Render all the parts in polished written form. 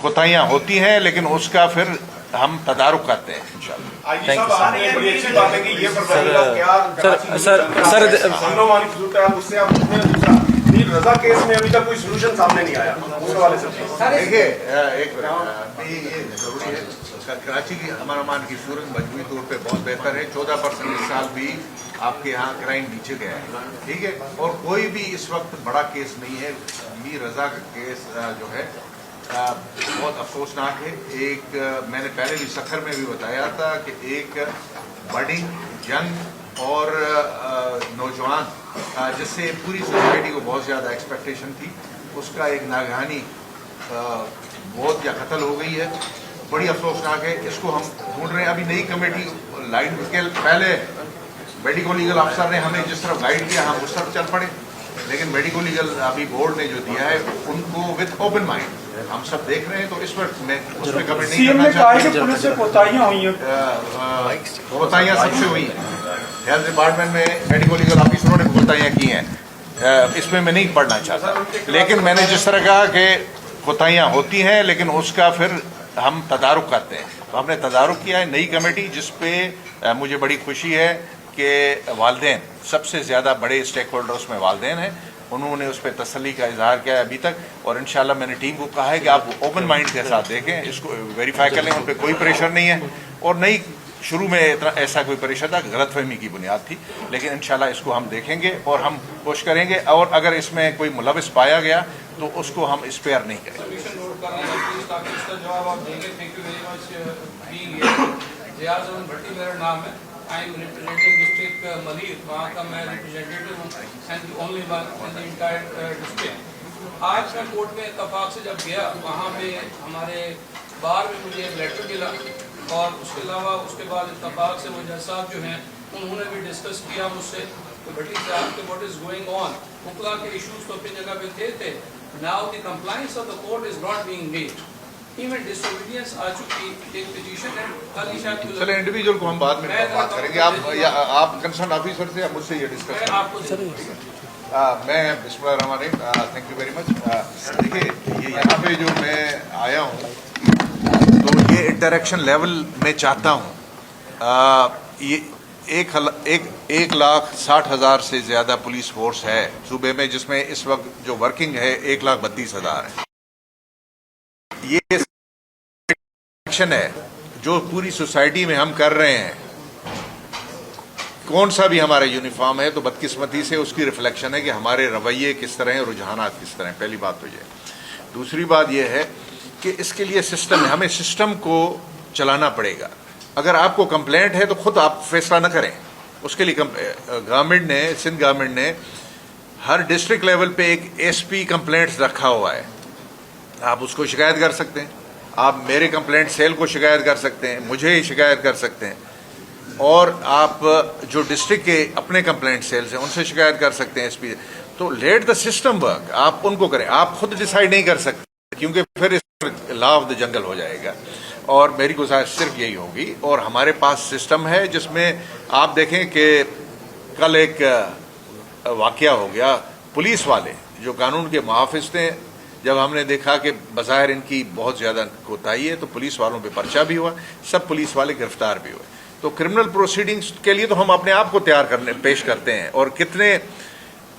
कोताहियां होती हैं, लेकिन उसका फिर हम तदारुक करते हैं इंशाल्लाह। रजा केस में अभी तक कोई सोल्यूशन सामने नहीं आया उस हवाले से। देखिए एक ये जरूरी है, कराची की अमन अमान की सूरत मजमूई तौर पे बहुत बेहतर है। 14% इस साल भी आपके यहाँ क्राइम नीचे गया है, ठीक है, और कोई भी इस वक्त बड़ा केस नहीं है। मीर रजा का केस जो है बहुत अफसोसनाक है। एक मैंने पहले भी सखर में भी बताया था कि एक बडिंग यंग और नौजवान जिससे पूरी सोसाइटी को बहुत ज़्यादा एक्सपेक्टेशन थी, उसका एक नागहानी मौत या कत्ल हो गई है। बड़ी अफसोसनाक है। इसको हम ढूंढ रहे हैं। अभी नई कमेटी लाइन के पहले मेडिको लीगल अफसर ने हमें जिस तरफ गाइड किया हम उस तरफ चल पड़े, लेकिन मेडिको लीगल अभी बोर्ड ने जो दिया है उनको विद ओपन माइंड हम सब देख रहे हैं। तो इस वक्त मैं उसमें कमेंट नहीं करना चाहता। पुलिस से कोताहियां हुई हैं, कोताहियां सबसे हुई हैं। हेल्थ डिपार्टमेंट में मेडिको लीगल ऑफिसरों ने कोताहियां की हैं, इसमें मैं नहीं पढ़ना चाहता। लेकिन मैंने जिस तरह कहा कि कोताहियां होती हैं, लेकिन उसका फिर हम तदारुक करते हैं। तो हमने तदारुक किया है नई कमेटी, जिसपे मुझे बड़ी खुशी है कि वालिदैन सबसे ज़्यादा बड़े स्टेक होल्डर उसमें वालिदैन हैं। उन्होंने उस पर तसल्ली का इजहार किया है अभी तक, और इंशाल्लाह मैंने टीम को कहा है कि आप ओपन माइंड के साथ देखें, इसको वेरीफाई कर लें। उन पर कोई प्रेशर नहीं है, और नई शुरू में इतना ऐसा कोई प्रेशर था, गलतफहमी की बुनियाद थी। लेकिन इंशाल्लाह इसको हम देखेंगे और हम कोशिश करेंगे, और अगर इसमें कोई मुलविस पाया गया तो उसको हम स्पेयर नहीं करेंगे। मेरा नाम है, I am representing district Malir, वहाँ का मैं रिप्रेजेंटेटिव हूँ and the only one in the entire district. आज मैं कोर्ट में इत्तफाक से जब गया, वहाँ पे हमारे बार में मुझे एक लेटर मिला, और उसके अलावा उसके बाद इत्तफाक से वो जज साहब जो हैं उन्होंने भी डिस्कस किया मुझसे तो भट्टी साहब के व्हाट इज गोइंग ऑन, मुकला के इश्यूज तो अपनी जगह पे थे। Now the compliance of the court is not being made, even disobedience आ चुकी, एक पिटीशन है कल शायद। चले इंडिविजुअल को हम बाद में बात करेंगे। आप कंसर्न ऑफिसर से मुझसे ये डिस्कस करें। मैं बिस्मिल्लाहिर्रहमानिर्रहीम, थैंक यू वेरी मच। देखिए ये यहाँ पे जो मैं आया हूँ तो ये इंटरेक्शन लेवल मैं चाहता हूँ। ये 1,60,000 से ज़्यादा पुलिस फोर्स है सूबे में, जिसमें इस वक्त जो वर्किंग है 1,32,000 है। ये एक्शन है जो पूरी सोसाइटी में हम कर रहे हैं। कौन सा भी हमारा यूनिफॉर्म है तो बदकिस्मती से उसकी रिफ्लेक्शन है कि हमारे रवैये किस तरह हैं, रुझानात किस तरह हैं। पहली बात तो ये। दूसरी बात ये है कि इसके लिए सिस्टम है, हमें सिस्टम को चलाना पड़ेगा। अगर आपको कंप्लेंट है तो खुद आप फैसला न करें, उसके लिए गवर्नमेंट ने, सिंध गवर्नमेंट ने हर डिस्ट्रिक्ट लेवल पे एक एसपी कंप्लेंट्स रखा हुआ है। आप उसको शिकायत कर सकते हैं, आप मेरे कंप्लेंट सेल को शिकायत कर सकते हैं, मुझे ही शिकायत कर सकते हैं, और आप जो डिस्ट्रिक्ट के अपने कंप्लेंट सेल्स हैं उनसे शिकायत कर सकते हैं एसपी। तो लेट द सिस्टम वर्क, आप उनको करें। आप खुद डिसाइड नहीं कर सकते, क्योंकि फिर लॉ ऑफ द जंगल हो जाएगा। और मेरी गुजारिश सिर्फ यही होगी, और हमारे पास सिस्टम है जिसमें आप देखें कि कल एक वाकया हो गया। पुलिस वाले जो कानून के मुहाफिज थे, जब हमने देखा कि बज़ाहिर इनकी बहुत ज़्यादा कोताही है, तो पुलिस वालों पे पर्चा भी हुआ, सब पुलिस वाले गिरफ्तार भी हुए। तो क्रिमिनल प्रोसीडिंग्स के लिए तो हम अपने आप को तैयार पेश करते हैं, और कितने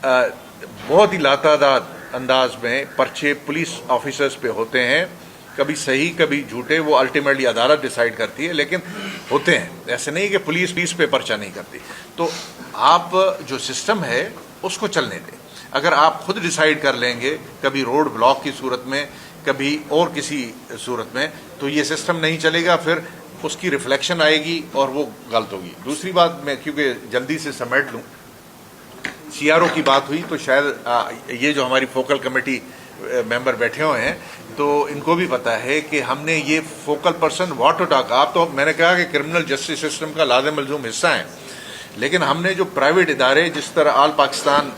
बहुत ही लातादाद अंदाज में पर्चे पुलिस ऑफिसर्स पे होते हैं, कभी सही कभी झूठे, वो अल्टीमेटली अदालत डिसाइड करती है, लेकिन होते हैं। ऐसे नहीं कि पुलिस पे पर्चा नहीं करती। तो आप जो सिस्टम है उसको चलने दें। अगर आप खुद डिसाइड कर लेंगे, कभी रोड ब्लॉक की सूरत में, कभी और किसी सूरत में, तो ये सिस्टम नहीं चलेगा, फिर उसकी रिफ्लेक्शन आएगी और वो गलत होगी। दूसरी बात, मैं क्योंकि जल्दी से समेट लूँ, सीआरओ की बात हुई तो शायद ये जो हमारी फोकल कमेटी मेंबर बैठे हुए हैं तो इनको भी पता है कि हमने ये focal person what to talk, आप तो मैंने कहा कि क्रिमिनल जस्टिस सिस्टम का लाज़िम मलज़ूम हिस्सा है, लेकिन हमने जो प्राइवेट इदारे जिस तरह all Pakistan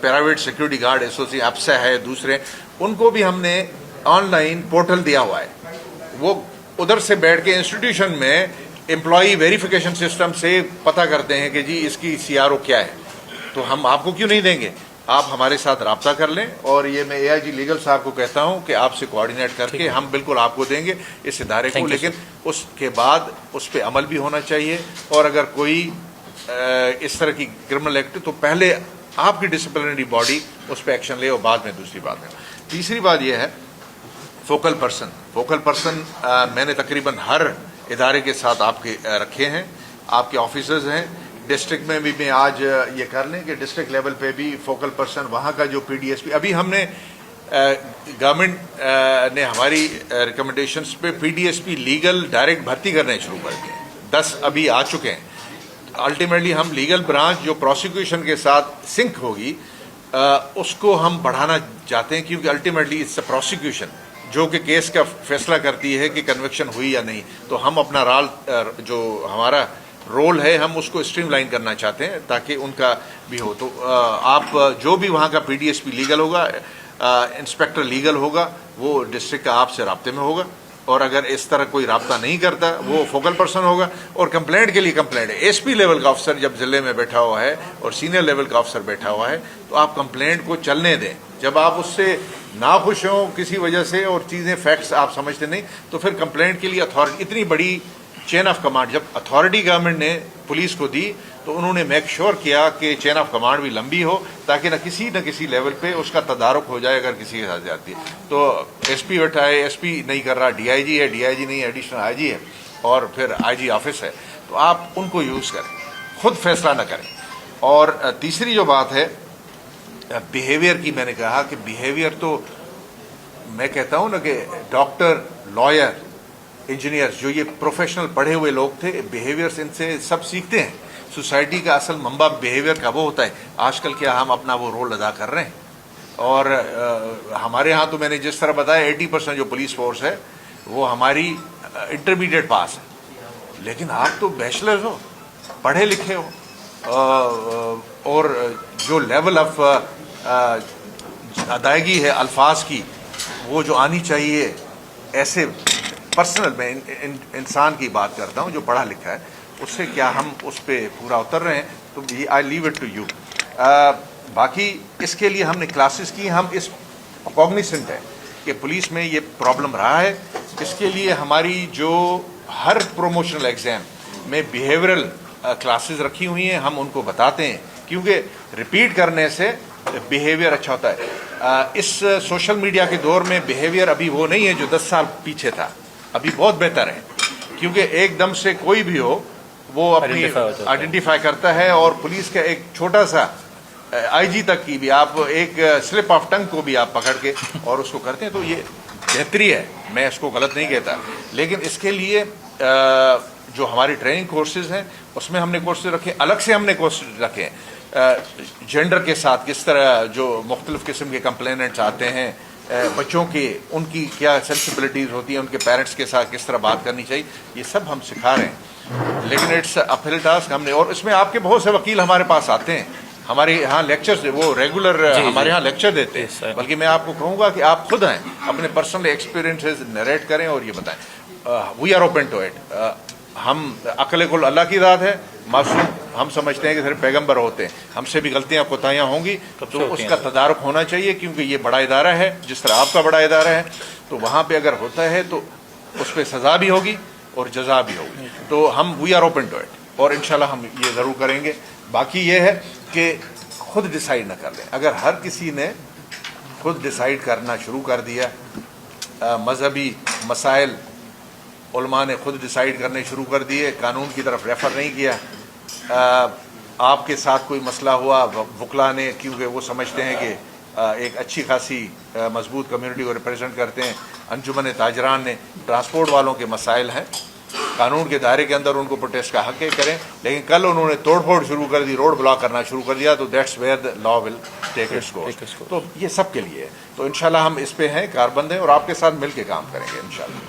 private security guard association अफसा है, दूसरे, उनको भी हमने ऑनलाइन पोर्टल दिया हुआ है। वो उधर से बैठ के इंस्टीट्यूशन में एम्प्लॉई वेरिफिकेशन सिस्टम से पता करते हैं कि जी इसकी सीआरओ क्या है। तो हम आपको क्यों नहीं देंगे? آپ ہمارے ساتھ رابطہ کر لیں اور یہ میں AIG لیگل صاحب کو کہتا ہوں کہ آپ سے کوآرڈینیٹ کر کے ہم بالکل آپ کو دیں گے اس ادارے کو، لیکن اس کے بعد اس پہ عمل بھی ہونا چاہیے، اور اگر کوئی اس طرح کی کرمنل ایکٹ تو پہلے آپ کی ڈسپلنری باڈی اس پہ ایکشن لے اور بعد میں دوسری بات ہے۔ تیسری بات یہ ہے فوکل پرسن میں نے تقریباً ہر ادارے کے ساتھ آپ کے رکھے ہیں، آپ کے آفیسرز ہیں۔ ڈسٹرکٹ میں بھی میں آج یہ کر لیں کہ ڈسٹرکٹ لیول پہ بھی فوکل پرسن وہاں کا جو PDSP، ابھی ہم نے گورنمنٹ نے ہماری ریکمنڈیشنز پہ PDSP لیگل ڈائریکٹ بھرتی کرنے شروع کر دیے، 10 ابھی آ چکے ہیں۔ الٹیمیٹلی ہم لیگل برانچ جو پروسیکیوشن کے ساتھ سنک ہوگی اس کو ہم بڑھانا چاہتے ہیں، کیونکہ الٹیمیٹلی اٹس اے پروسیکیوشن جو کہ کیس کا فیصلہ کرتی ہے کہ کنوکشن ہوئی یا نہیں، تو ہم اپنا جو ہمارا رول ہے ہم اس کو اسٹریم لائن کرنا چاہتے ہیں تاکہ ان کا بھی ہو۔ تو آپ جو بھی وہاں کا PDSP لیگل ہوگا، انسپیکٹر لیگل ہوگا، وہ ڈسٹرکٹ کا آپ سے رابطے میں ہوگا، اور اگر اس طرح کوئی رابطہ نہیں کرتا وہ فوکل پرسن ہوگا۔ اور کمپلینٹ کے لیے کمپلینٹ ہے، SP لیول کا افسر جب ضلع میں بیٹھا ہوا ہے اور سینئر لیول کا افسر بیٹھا ہوا ہے تو آپ کمپلینٹ کو چلنے دیں۔ جب آپ اس سے ناخوش ہوں کسی وجہ سے اور چیزیں فیکٹس آپ سمجھتے نہیں تو پھر کمپلینٹ کے لیے اتھارٹی، اتنی بڑی چین آف کمانڈ جب اتھارٹی گورنمنٹ نے پولیس کو دی تو انہوں نے میک شور کیا کہ چین آف کمانڈ بھی لمبی ہو تاکہ نہ کسی لیول پہ اس کا تدارک ہو جائے اگر کسی کے ساتھ جاتی ہے۔ تو SP بیٹھا ہے، SP نہیں کر رہا، DIG ہے، DIG نہیں، ایڈیشنل IG ہے، اور پھر IG آفس ہے، تو آپ ان کو یوز کریں، خود فیصلہ نہ کریں۔ اور تیسری جو بات ہے بیہیویئر کی، میں نے کہا کہ بیہیویئر تو میں کہتا ہوں نا کہ ڈاکٹر، لائر، انجینئر جو یہ پروفیشنل پڑھے ہوئے لوگ تھے، بیہیویئرس ان سے سب سیکھتے ہیں۔ سوسائٹی کا اصل منبع بیہیویئر کا وہ ہوتا ہے۔ آج کل کیا ہم اپنا وہ رول ادا کر رہے ہیں؟ اور ہمارے ہاں تو میں نے جس طرح بتایا 80% جو پولیس فورس ہے وہ ہماری انٹرمیڈیٹ پاس ہے، لیکن آپ تو بیچلرز ہو، پڑھے لکھے ہو، اور جو لیول آف ادائیگی ہے الفاظ کی وہ جو آنی چاہیے، ایسے پرسنل میں انسان کی بات کرتا ہوں جو پڑھا لکھا ہے، اس سے کیا ہم اس پہ پورا اتر رہے ہیں؟ تو آئی لیو اٹ ٹو یو۔ باقی اس کے لیے ہم نے کلاسز کی، ہم اس کوگنیسنٹ ہے کہ پولیس میں یہ پرابلم رہا ہے۔ اس کے لیے ہماری جو ہر پروموشنل ایگزام میں بیہیورل کلاسز رکھی ہوئی ہیں، ہم ان کو بتاتے ہیں، کیونکہ ریپیٹ کرنے سے بیہیویئر اچھا ہوتا ہے۔ اس سوشل میڈیا کے دور میں بیہیویئر ابھی وہ نہیں ہے جو 10 سال پیچھے تھا، ابھی بہت بہتر ہے، کیونکہ ایک دم سے کوئی بھی ہو وہ اپنی آئیڈینٹیفائی کرتا ہے، اور پولیس کا ایک چھوٹا سا IG تک کی بھی آپ ایک سلپ آف ٹنگ کو بھی آپ پکڑ کے اور اس کو کرتے ہیں تو یہ بہتری ہے، میں اس کو غلط نہیں کہتا۔ لیکن اس کے لیے جو ہماری ٹریننگ کورسز ہیں اس میں ہم نے کورسز رکھے، الگ سے ہم نے کورسز رکھے ہیں جینڈر کے ساتھ، کس طرح جو مختلف قسم کے کمپلیننٹس آتے ہیں، بچوں کی ان کی کیا سینسبلٹیز ہوتی ہیں، ان کے پیرنٹس کے ساتھ کس طرح بات کرنی چاہیے، یہ سب ہم سکھا رہے ہیں۔ لیکن اٹس اپ ہل ٹاسک ہم نے، اور اس میں آپ کے بہت سے وکیل ہمارے پاس آتے ہیں، ہمارے یہاں لیکچرز وہ ریگولر ہمارے یہاں لیکچر دیتے ہیں، بلکہ میں آپ کو کہوں گا کہ آپ خود آئیں، اپنے پرسنل ایکسپیرینسز نریٹ کریں اور یہ بتائیں۔ We are open to it. ہم عقل کل اللہ کی ذات ہے، معصوم ہم سمجھتے ہیں کہ صرف پیغمبر ہوتے ہیں، ہم سے بھی غلطیاں کوتاہیاں ہوں گی تو اس کا تدارک ہونا چاہیے، کیونکہ یہ بڑا ادارہ ہے، جس طرح آپ کا بڑا ادارہ ہے، تو وہاں پہ اگر ہوتا ہے تو اس پہ سزا بھی ہوگی اور جزا بھی ہوگی۔ تو ہم we are open to it, اور انشاءاللہ ہم یہ ضرور کریں گے۔ باقی یہ ہے کہ خود ڈیسائیڈ نہ کر لیں، اگر ہر کسی نے خود ڈیسائیڈ کرنا شروع کر دیا، مذہبی مسائل علماء نے خود ڈیسائیڈ کرنے شروع کر دیے، قانون کی طرف ریفر نہیں کیا، آپ کے ساتھ کوئی مسئلہ ہوا وکلا نے، کیونکہ وہ سمجھتے ہیں کہ ایک اچھی خاصی مضبوط کمیونٹی کو ریپرزینٹ کرتے ہیں، انجمن تاجران نے، ٹرانسپورٹ والوں کے مسائل ہیں، قانون کے دائرے کے اندر ان کو پروٹیسٹ کا حق ہے، کریں، لیکن کل انہوں نے توڑ پھوڑ شروع کر دی، روڈ بلاک کرنا شروع کر دیا، تو that's where the law will take its course. تو یہ سب کے لیے ہے، تو انشاءاللہ ہم اس پہ ہیں، کاربند ہیں، اور آپ کے ساتھ مل کے کام کریں گے انشاءاللہ۔